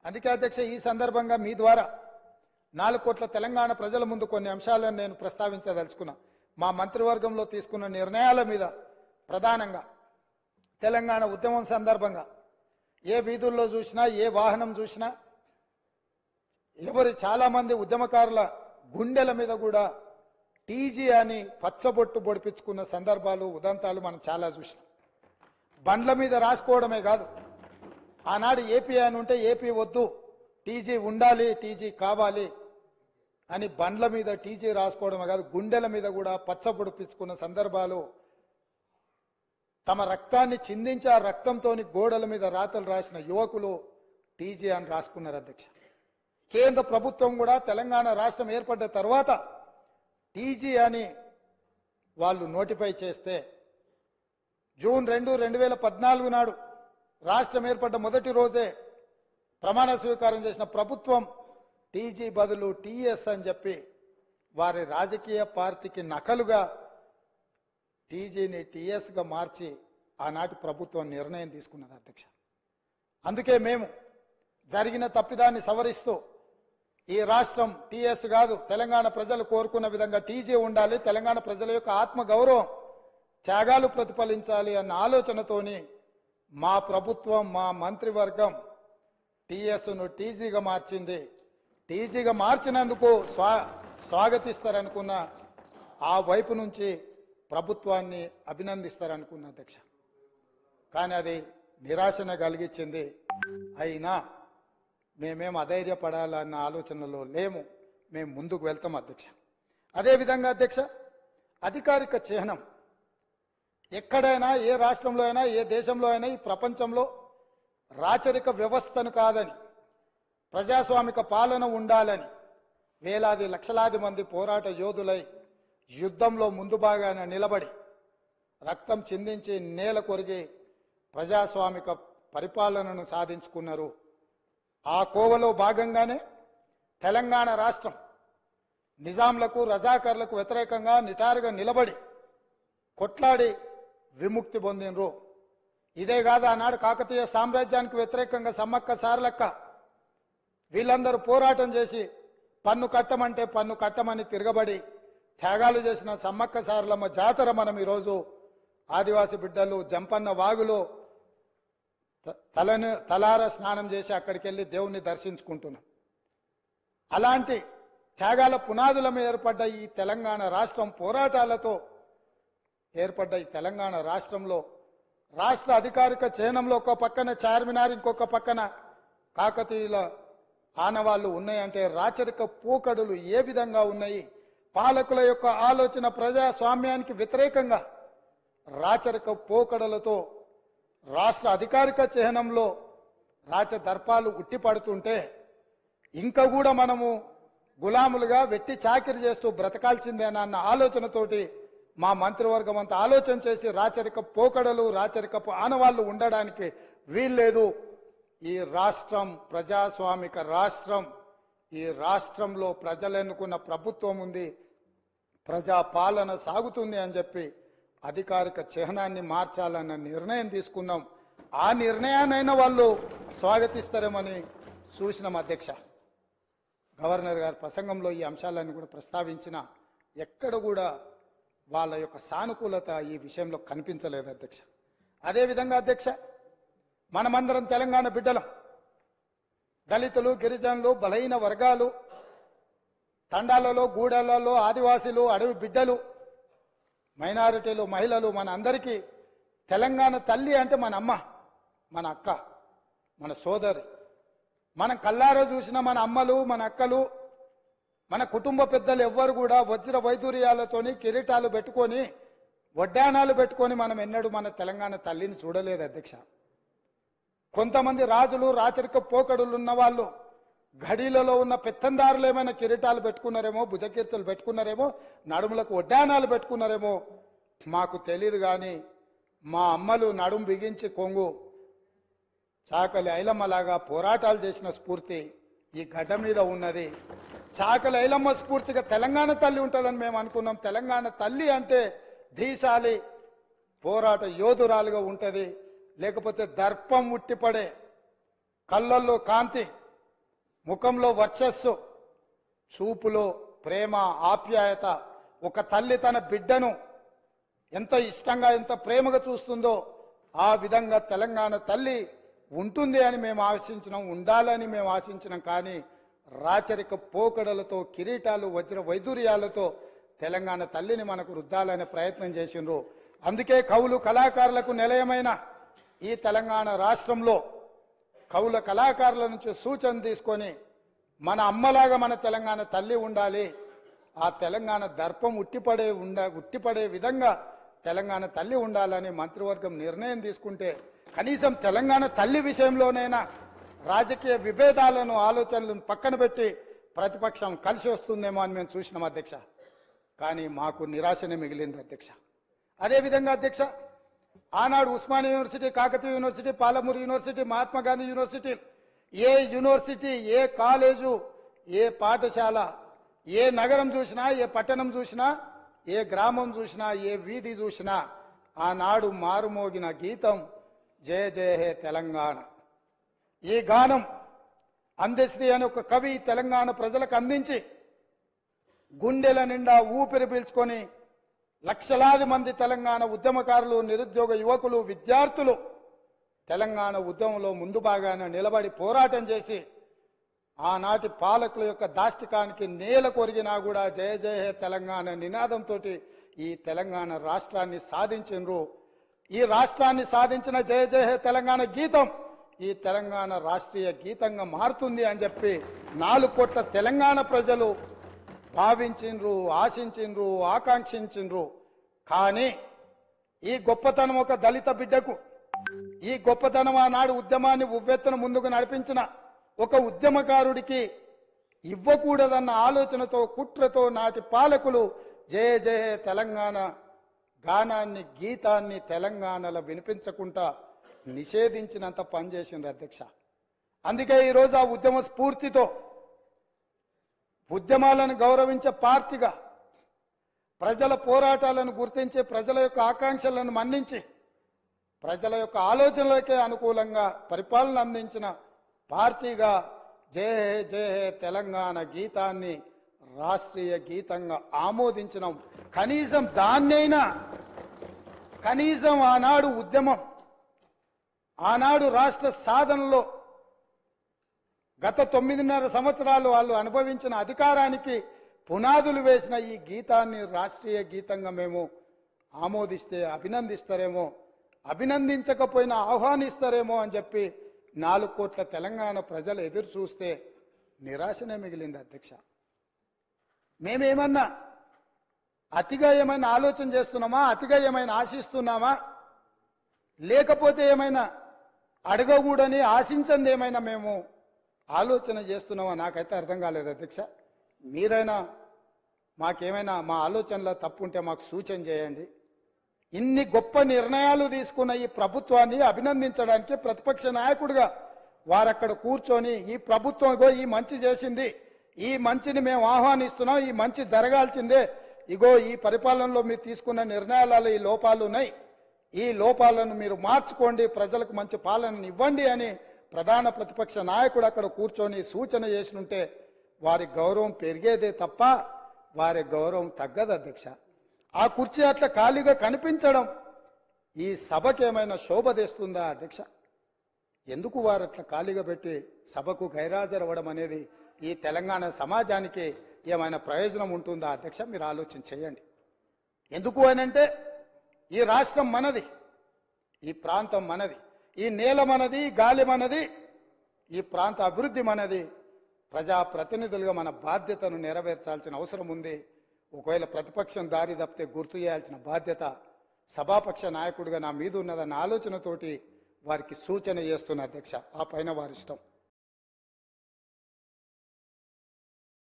అందుకే అధ్యక్ష ఈ సందర్భంగా మీ ద్వారా 4 కోట్ల తెలంగాణ ప్రజల ముందు కొన్ని అంశాలను నేను ప్రస్తావించదలుచుకున్నా. మా మంత్రివర్గంలో తీసుకున్న నిర్ణయాల మీద ప్రధానంగా తెలంగాణ ఉద్యమం సందర్భంగా ఏ వీధుల్లో చూసినా ఏ వాహనం చూసినా చాలా మంది ఉద్యమకారుల గుండెల మీద కూడా టీజీ అని పచ్చబొట్టు పొడిపించుకున్న సందర్భాలు ఉదంతాలు మనం చాలా చూసినాం. బండ్ల మీద రాసుకోవడమే కాదు, ఆనాడు ఏపీ అని ఉంటే ఏపీ వద్దు, టీజీ ఉండాలి, టీజీ కావాలి అని బండ్ల మీద టీజీ రాసుకోవడమే కాదు, గుండెల మీద కూడా పచ్చ పొడిపించుకున్న సందర్భాలు, తమ రక్తాన్ని చిందించి ఆ రక్తంతో గోడల మీద రాతలు రాసిన యువకులు టీజీ అని రాసుకున్నారు అధ్యక్ష. కేంద్ర ప్రభుత్వం కూడా తెలంగాణ రాష్ట్రం ఏర్పడ్డ తర్వాత టీజీ అని వాళ్ళు నోటిఫై చేస్తే జూన్ 2, 2014 నాడు రాష్ట్రం ఏర్పడ్డ మొదటి రోజే ప్రమాణ స్వీకారం చేసిన ప్రభుత్వం టీజీ బదులు టీఎస్ అని చెప్పి వారి రాజకీయ పార్టీకి నకలుగా టీజీని టీఎస్గా మార్చి ఆనాటి ప్రభుత్వం నిర్ణయం తీసుకున్నది అధ్యక్ష. అందుకే మేము జరిగిన తప్పిదాన్ని సవరిస్తూ ఈ రాష్ట్రం టీఎస్ కాదు, తెలంగాణ ప్రజలు కోరుకున్న విధంగా టీజీ ఉండాలి, తెలంగాణ ప్రజల యొక్క ఆత్మగౌరవం త్యాగాలు ప్రతిఫలించాలి అన్న ఆలోచనతోని మా ప్రభుత్వం మా మంత్రివర్గం టీఎస్ను టీజీగా మార్చింది. టీజీగా మార్చినందుకు స్వాగతిస్తారనుకున్న ఆ వైపు నుంచి ప్రభుత్వాన్ని అభినందిస్తారనుకున్న అధ్యక్ష. కానీ అది నిరాశన కలిగించింది. అయినా మేమేం అధైర్యపడాలన్న ఆలోచనలో లేము, మేము ముందుకు వెళ్తాం అధ్యక్ష. అదేవిధంగా అధ్యక్ష, అధికారిక చిహ్నం ఎక్కడైనా ఏ రాష్ట్రంలో అయినా ఏ దేశంలో అయినా ఈ ప్రపంచంలో రాచరిక వ్యవస్థను కాదని ప్రజాస్వామిక పాలన ఉండాలని వేలాది లక్షలాది మంది పోరాట యోధులై యుద్ధంలో ముందు భాగాన నిలబడి రక్తం చిందించి నేల కొరిగి ప్రజాస్వామిక పరిపాలనను సాధించుకున్నారు. ఆ కోవలో భాగంగానే తెలంగాణ రాష్ట్రం నిజాంలకు రజాకర్లకు వ్యతిరేకంగా నిటారుగా నిలబడి కొట్లాడి విముక్తి పొందినరు. ఇదే కాదు, ఆనాడు కాకతీయ సామ్రాజ్యానికి వ్యతిరేకంగా సమ్మక్క సారలక్క వీళ్ళందరూ పోరాటం చేసి పన్ను కట్టమంటే పన్ను కట్టమని తిరగబడి త్యాగాలు చేసిన సమ్మక్క సారలమ్మ జాతర మనం ఈరోజు ఆదివాసి బిడ్డలు జంపన్న వాగులో తలార స్నానం చేసి అక్కడికి వెళ్ళి దేవుణ్ణి దర్శించుకుంటున్నాం. అలాంటి త్యాగాల పునాదుల మీద ఏర్పడ్డ ఈ తెలంగాణ రాష్ట్రం, పోరాటాలతో ఏర్పడ్డ ఈ తెలంగాణ రాష్ట్రంలో రాష్ట్ర అధికారిక చిహ్నంలో ఒక పక్కన చార్మినార్, ఇంకొక పక్కన కాకతీయుల ఆనవాళ్లు ఉన్నాయంటే రాచరిక పోకడులు ఏ విధంగా ఉన్నాయి, పాలకుల యొక్క ఆలోచన ప్రజాస్వామ్యానికి వ్యతిరేకంగా రాచరిక పోకడలతో రాష్ట్ర అధికారిక చిహ్నంలో రాచదర్పాలు ఉట్టిపడుతుంటే ఇంకా కూడా మనము గులాములుగా వెట్టి చాకిరి చేస్తూ బ్రతకాల్సిందేనన్న ఆలోచనతోటి మా మంత్రివర్గం అంతా ఆలోచన చేసి రాచరిక పోకడలు రాచరికపు ఆనవాళ్లు ఉండడానికి వీల్లేదు. ఈ రాష్ట్రం ప్రజాస్వామిక రాష్ట్రం, ఈ రాష్ట్రంలో ప్రజలు ఎన్నుకున్న ప్రభుత్వం ఉంది, ప్రజా పాలన సాగుతుంది అని చెప్పి అధికారిక చిహ్నాన్ని మార్చాలన్న నిర్ణయం తీసుకున్నాం. ఆ నిర్ణయాన్నైనా వాళ్ళు స్వాగతిస్తారేమని చూసినాం అధ్యక్ష. గవర్నర్ గారి ప్రసంగంలో ఈ అంశాలన్నీ కూడా ప్రస్తావించిన ఎక్కడ కూడా వాళ్ళ యొక్క సానుకూలత ఈ విషయంలో కనిపించలేదు అధ్యక్ష. అదేవిధంగా అధ్యక్ష, మనమందరం తెలంగాణ బిడ్డలం, దళితులు, గిరిజనులు, బలహీన వర్గాలు, తండాలలో, గూడెలలో, ఆదివాసీలు, అడవి బిడ్డలు, మైనారిటీలు, మహిళలు, మన అందరికీ తెలంగాణ తల్లి అంటే మన అమ్మ, మన అక్క, మన సోదరి. మనం కల్లారా చూసిన మన అమ్మలు, మన అక్కలు, మన కుటుంబ పెద్దలు ఎవ్వరు కూడా వజ్ర వైదూర్యాలతోని కిరీటాలు పెట్టుకొని వడ్డానాలు పెట్టుకొని మనం ఎన్నడూ మన తెలంగాణ తల్లిని చూడలేదు అధ్యక్ష. కొంతమంది రాజులు, రాచరిక పోకడులు ఉన్న వాళ్ళు గడిలలో ఉన్న పెత్తందారులు ఏమైనా కిరీటాలు పెట్టుకున్నారేమో, భుజకీర్తులు పెట్టుకున్నారేమో, నడుములకు వడ్డానాలు పెట్టుకున్నారేమో మాకు తెలియదు. కానీ మా అమ్మలు నడుము బిగించి కొంగు చాకలి ఐలమ్మలాగా పోరాటాలు చేసిన స్ఫూర్తి ఈ గడ్డ మీద ఉన్నది. చాకలి ఐలమ్మ స్ఫూర్తిగా తెలంగాణ తల్లి ఉంటుందని మేము అనుకున్నాం. తెలంగాణ తల్లి అంటే ధీశాలి పోరాట యోధురాలుగా ఉంటుంది, లేకపోతే దర్పం ఉట్టిపడే కళ్ళల్లో కాంతి, ముఖంలో వర్చస్సు, చూపులో ప్రేమ, ఆప్యాయత, ఒక తల్లి తన బిడ్డను ఎంత ఇష్టంగా ఎంత ప్రేమగా చూస్తుందో ఆ విధంగా తెలంగాణ తల్లి ఉంటుంది అని మేము ఆశించినాం, ఉండాలని మేము ఆశించినాం. కానీ రాచరిక పోకడలతో, కిరీటాలు, వజ్ర వైదూర్యాలతో తెలంగాణ తల్లిని మనకు రుద్దాలనే ప్రయత్నం చేసిండ్రు. అందుకే కవులు కళాకారులకు నిలయమైన ఈ తెలంగాణ రాష్ట్రంలో కవుల కళాకారుల నుంచి సూచన తీసుకొని మన అమ్మలాగా మన తెలంగాణ తల్లి ఉండాలి, ఆ తెలంగాణ దర్పం ఉట్టిపడే విధంగా తెలంగాణ తల్లి ఉండాలని మంత్రివర్గం నిర్ణయం తీసుకుంటే కనీసం తెలంగాణ తల్లి విషయంలోనైనా రాజకీయ విభేదాలను, ఆలోచనలను పక్కన పెట్టి ప్రతిపక్షం కలిసి వస్తుందేమో అని మేము చూసినాం అధ్యక్ష. కానీ మాకు నిరాశనే మిగిలింది అధ్యక్ష. అదేవిధంగా అధ్యక్ష, ఆనాడు Osmania university, Kakatiya university, Palamuru university, Mahatma Gandhi university, ఏ యూనివర్సిటీ, ఏ కాలేజు, ఏ పాఠశాల, ఏ నగరం చూసినా, ఏ పట్టణం చూసినా, ఏ గ్రామం చూసినా, ఏ వీధి చూసినా ఆనాడు మారుమోగిన గీతం జయ జయ హే తెలంగాణ. ఈ గానం అందశ్రీ అనే ఒక కవి తెలంగాణ ప్రజలకు అందించి గుండెల నిండా ఊపిరి పీల్చుకొని లక్షలాది మంది తెలంగాణ ఉద్యమకారులు, నిరుద్యోగ యువకులు, విద్యార్థులు తెలంగాణ ఉద్యమంలో ముందు భాగాన నిలబడి పోరాటం చేసి ఆనాటి పాలకుల యొక్క దాష్టికానికి నేల కొరిగినా కూడా జయ జయ హే తెలంగాణ నినాదంతో ఈ తెలంగాణ రాష్ట్రాన్ని సాధించిండ్రు. ఈ రాష్ట్రాన్ని సాధించిన జయ జయ హే తెలంగాణ గీతం ఈ తెలంగాణ రాష్ట్రీయ గీతంగా మారుతుంది అని చెప్పి 4 కోట్ల తెలంగాణ ప్రజలు భావించిండ్రు, ఆశించిండ్రు, ఆకాంక్షించిండ్రు. కానీ ఈ గొప్పతనం ఒక దళిత బిడ్డకు, ఈ గొప్పతనం ఆనాడు ఉద్యమాన్ని ఉవ్వెత్తున ముందుకు నడిపించిన ఒక ఉద్యమకారుడికి ఇవ్వకూడదన్న ఆలోచనతో, కుట్రతో నాటి పాలకులు జయ జయ తెలంగాణ గానాన్ని, గీతాన్ని తెలంగాణలో వినిపించకుండా నిషేధించినంత పనిచేసిండ్రు అధ్యక్ష. అందుకే ఈరోజు ఆ ఉద్యమ స్ఫూర్తితో ఉద్యమాలను గౌరవించే పార్టీగా, ప్రజల పోరాటాలను గుర్తించి, ప్రజల యొక్క ఆకాంక్షలను మన్నించి, ప్రజల యొక్క ఆలోచనలకే అనుకూలంగా పరిపాలన అందించిన పార్టీగా జయ హే జయ హే తెలంగాణ గీతాన్ని రాష్ట్రీయ గీతంగా ఆమోదించినాం. కనీసం దాన్నైనా, కనీసం ఆనాడు ఉద్యమం, ఆనాడు రాష్ట్ర సాధనలో గత 9.5 సంవత్సరాలు వాళ్ళు అనుభవించిన అధికారానికి పునాదులు వేసిన ఈ గీతాన్ని రాష్ట్రీయ గీతంగా మేము ఆమోదిస్తే అభినందిస్తారేమో, అభినందించకపోయినా ఆహ్వానిస్తారేమో అని చెప్పి 4 కోట్ల తెలంగాణ ప్రజలు ఎదురు చూస్తే నిరాశనే మిగిలింది అధ్యక్ష. మేమేమన్నా అతిగా ఏమైనా ఆలోచన చేస్తున్నామా, అతిగా ఏమైనా ఆశిస్తున్నామా, లేకపోతే ఏమైనా అడగకూడని ఆశించింది ఏమైనా మేము ఆలోచన చేస్తున్నామా నాకైతే అర్థం కాలేదు అధ్యక్ష. మీరైనా మాకేమైనా మా ఆలోచనలో తప్పు ఉంటే మాకు సూచన చేయండి. ఇన్ని గొప్ప నిర్ణయాలు తీసుకున్న ఈ ప్రభుత్వాన్ని అభినందించడానికి ప్రతిపక్ష నాయకుడిగా వారక్కడ కూర్చొని ఈ ప్రభుత్వం ఈ మంచి చేసింది, ఈ మంచిని మేము ఆహ్వానిస్తున్నాం, ఈ మంచి జరగాల్సిందే, ఇగో ఈ పరిపాలనలో మీరు తీసుకున్న నిర్ణయాలలో ఈ లోపాలు ఉన్నాయి, ఈ లోపాలను మీరు మార్చుకోండి, ప్రజలకు మంచి పాలనను ఇవ్వండి అని ప్రధాన ప్రతిపక్ష నాయకుడు అక్కడ కూర్చొని సూచన చేసినుంటే వారి గౌరవం పెరిగేదే తప్ప వారి గౌరవం తగ్గదు అధ్యక్ష. ఆ కుర్చీ అట్లా ఖాళీగా కనిపించడం ఈ సభకి ఏమైనా శోభ తెస్తుందా అధ్యక్ష? ఎందుకు వారు అట్లా ఖాళీగా పెట్టి సభకు గైరాజరవ్వడం అనేది ఈ తెలంగాణ సమాజానికి ఏమైనా ప్రయోజనం ఉంటుందా అధ్యక్ష? మీరు ఆలోచన చేయండి. ఎందుకు అనంటే ఈ రాష్ట్రం మనది, ఈ ప్రాంతం మనది, ఈ నేల మనది, గాలి మనది, ఈ ప్రాంత అభివృద్ధి మనది. ప్రజాప్రతినిధులుగా మన బాధ్యతను నెరవేర్చాల్సిన అవసరం ఉంది. ఒకవేళ ప్రతిపక్షం దారి తప్పితే గుర్తు చేయాల్సిన బాధ్యత సభాపక్ష నాయకుడిగా నా మీద ఉన్నదన్న ఆలోచనతోటి వారికి సూచన చేస్తున్న అధ్యక్ష. ఆ పైన వారి ఇష్టం.